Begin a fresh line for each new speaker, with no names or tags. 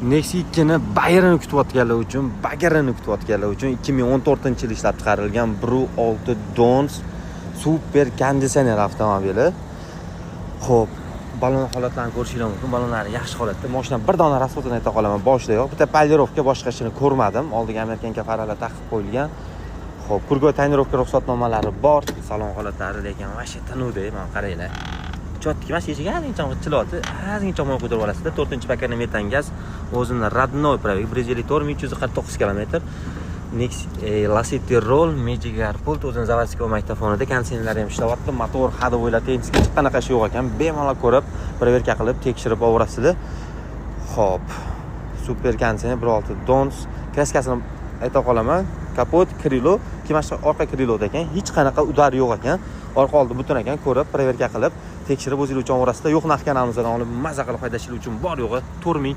Nexia 2 ni bagirini kutayotganlar uchun, 2014-yil ishlab chiqarilgan 1.6 Dons super konditsioner avtomobili. Xo'p, balon holatlarini ko'rishingiz mumkin. Balonlari yaxshi holatda. Mashina bir dona rasxodini ayta qolaman, boshidayoq. Bitta polirovka, boshqasini ko'rmadim. Oldiga amerikanka faralar taqib qo'yilgan. Xo'p, kurgo tonirovka ruxsatnomalari bor. Salon holatlari lekin vashe tinuvda, mana qaranglar. Chotki mana eshigi ozgincha chiloti, ozgincha moy qo'ydirib olasizda. 4-pakani metan gaz, o'zini родной provik 349 km. Lasiti roll, Magic Airport, o'zini zavodskiy maktafonida konditsionerlari ham ishlayapti. Motor hadovoylar tensiga qanaqa ish yo'q ekan, bemalol ko'rib, proverka qilib, tekshirib olasizlar. Xo'p, super konditsioner 1.6 Dons, kraskasini ayta qolaman. Kapot, krilo, kimashqa orqa kriloda ekan, hech qanaqa udar yo'q ekan. Orqa oldi butun ekan, ko'rib, proverka qilib, tekshirib o'zingiz uchun orasida yo'q narx kanalimizdan olib maza qilib haydashingiz uchun bor yo'g'i 4 ming